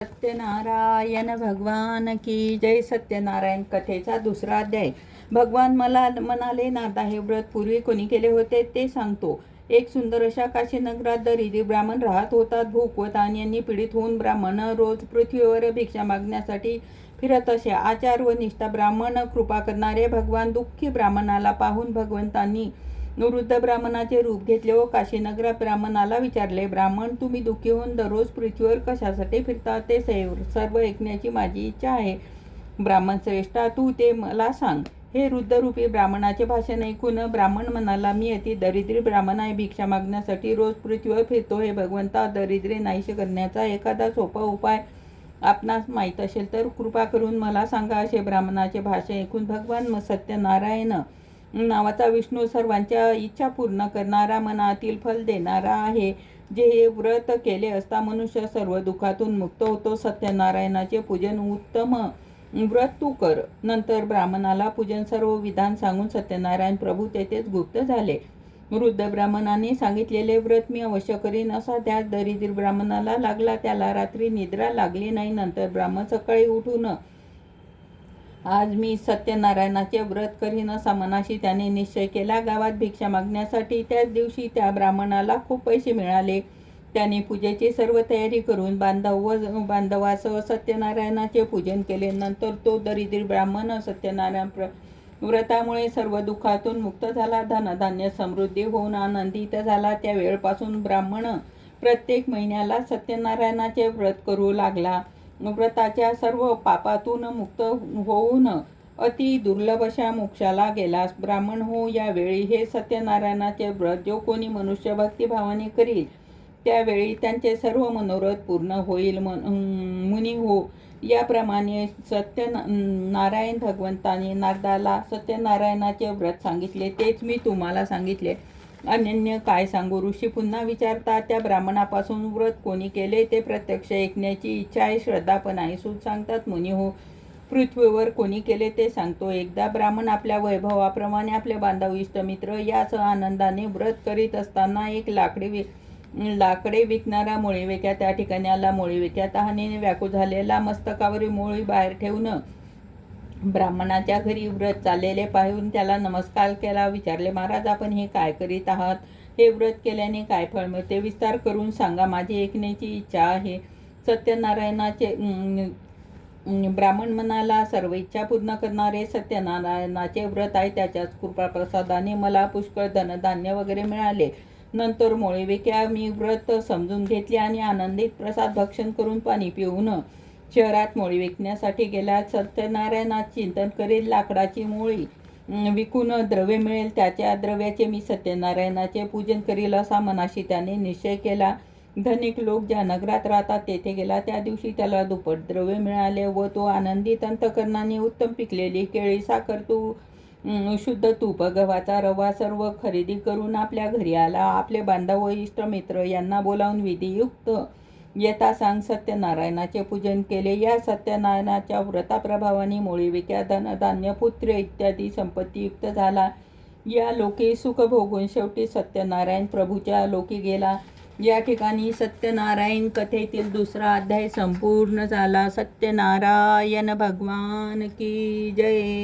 सत्यनारायण भगवान की जय. सत्यनारायण कथेचा दुसरा अध्याय. भगवान मला म्हणाले, नारदा, हे व्रत पूर्वी कोणी केले होते ते सांगतो. एक सुंदर अशा काशी नगरात दरिद्री ब्राह्मण राहत होतात. भूक व ताण यांनी पीडित होऊन ब्राह्मण रोज पृथ्वीवर भिक्षा मागण्यासाठी फिरत असे. आचार व निष्ठा ब्राह्मण, कृपा करणारे भगवान दुःखी ब्राह्मणाला पाहून भगवंतांनी वृद्ध ब्राह्मणाचे रूप घेतले व काशीनगरात ब्राह्मणाला विचारले, ब्राह्मण, तुम्ही दुःखी होऊन दररोज पृथ्वीवर कशासाठी फिरता ते सर्व ऐकण्याची माझी इच्छा आहे. ब्राह्मण श्रेष्ठा, तू ते मला सांग. हे वृद्धरूपी ब्राह्मणाचे भाषण ऐकून ब्राह्मण म्हणाला, मी अति दरिद्री ब्राह्मण आहे. भिक्षा मागण्यासाठी रोज पृथ्वीवर फिरतो. हे भगवंता, दरिद्री नाहीसे करण्याचा एखादा सोपा उपाय आपणास माहीत असेल तर कृपा करून मला सांगा. असे ब्राह्मणाचे भाषण ऐकून भगवान सत्यनारायण नावाचा विष्णू, सर्वांच्या इच्छा पूर्ण करणारा, मनातील फल देणारा आहे. जे हे व्रत केले असता मनुष्य सर्व दुःखातून मुक्त होतो. सत्यनारायणाचे पूजन उत्तम व्रत तू कर. नंतर ब्राह्मणाला पूजन सर्व विधान सांगून सत्यनारायण प्रभू तेथेच गुप्त झाले. वृद्ध ब्राह्मणाने सांगितलेले व्रत मी अवश्य करीन असा ध्यास दरिद्री ब्राह्मणाला लागला. त्याला रात्री निद्रा लागली नाही. नंतर ब्राह्मण सकाळी उठून आज मी सत्यनारायणाचे व्रत करीन असा मनाशी त्याने निश्चय केला. गावात भिक्षा मागण्यासाठी त्याच दिवशी त्या ब्राह्मणाला खूप पैसे मिळाले. त्याने पूजेची सर्व तयारी करून बांधवासह सत्यनारायणाचे पूजन केले. नंतर तो दरिद्री ब्राह्मण सत्यनारायण व्रतामुळे सर्व दुःखातून मुक्त झाला. धनधान्य समृद्धी होऊन आनंदित झाला. त्या वेळपासून ब्राह्मण प्रत्येक महिन्याला सत्यनारायणाचे व्रत करू लागला. व्रताच्या सर्व पापातून मुक्त होऊन अति दुर्लभ अशा मोक्षाला गेला. ब्राह्मण हो, यावेळी हे सत्यनारायणाचे व्रत जो कोणी मनुष्य भक्तिभावाने करील त्यावेळी त्यांचे सर्व मनोरथ पूर्ण होईल. मुनी हो, याप्रमाणे नारायण भगवंताने नारदाला सत्यनारायणाचे व्रत सांगितले, तेच मी तुम्हाला सांगितले. अनन्य काय सांगू? ऋषी पुन्हा विचारतात, त्या ब्राह्मणापासून व्रत कोणी केले ते प्रत्यक्ष ऐकण्याची इच्छा आहे, श्रद्धा पण आहे. सूत सांगतात, मुनी हो, पृथ्वीवर कोणी केले ते सांगतो. एकदा ब्राह्मण आपल्या वैभवाप्रमाणे आपले बांधव, इष्टमित्र यासह आनंदाने व्रत करीत असताना एक लाकडे विकणारा मोळीविक्या त्या ठिकाणी आला. मोळीविक्या तहानेने व्याकुळ झालेला मस्तकावरील मोळी बाहेर ठेवून ब्राह्मणाच्या घरी व्रत चाललेले पाहून त्याला नमस्कार केला. विचारले, महाराज, आपण हे काय करीत आहात? हे व्रत केल्याने काय फळ मिळते? विस्तार करून सांगा, माझी ऐकण्याची इच्छा आहे. सत्यनारायणाचे ब्राह्मण म्हणाला, सर्व इच्छा पूर्ण करणारे सत्यनारायणाचे व्रत आहे. त्याच्याच कृपाप्रसादाने मला पुष्कळ धनधान्य वगैरे मिळाले. नंतर मोळीविक्या मी व्रत समजून घेतले आणि आनंदित प्रसाद भक्षण करून पाणी पिऊन शहरात मोळी विकण्यासाठी गेला. सत्यनारायणाचे चिंतन करीत लाकडाची मोळी विकून द्रव्य मिळेल, त्याच्या द्रव्याचे मी सत्यनारायणाचे पूजन करील असा मनाशी त्याने निश्चय केला. धनिक लोक ज्या नगरात राहतात तेथे गेला. त्या दिवशी त्याला दुप्पट द्रव्य मिळाले व तो आनंदित अंतःकरणाने उत्तम पिकलेली केळी, साखर, शुद्ध तूप, गव्हाचा रवा सर्व खरेदी करून आपल्या घरी आला. आपले बांधव व इष्टमित्र यांना बोलावून विधियुक्त यथा सांग सत्यनारायणाचे पूजन केले. या सत्यनारायणाच्या व्रताप्रभावाने मोळीविक्या धनधान्य, पुत्र इत्यादी संपत्तीयुक्त झाला. या लोकी सुख भोगून शेवटी सत्यनारायण प्रभूच्या लोकी गेला. या ठिकाणी सत्यनारायण कथेतील दुसरा अध्याय संपूर्ण झाला. सत्यनारायण भगवान की जय.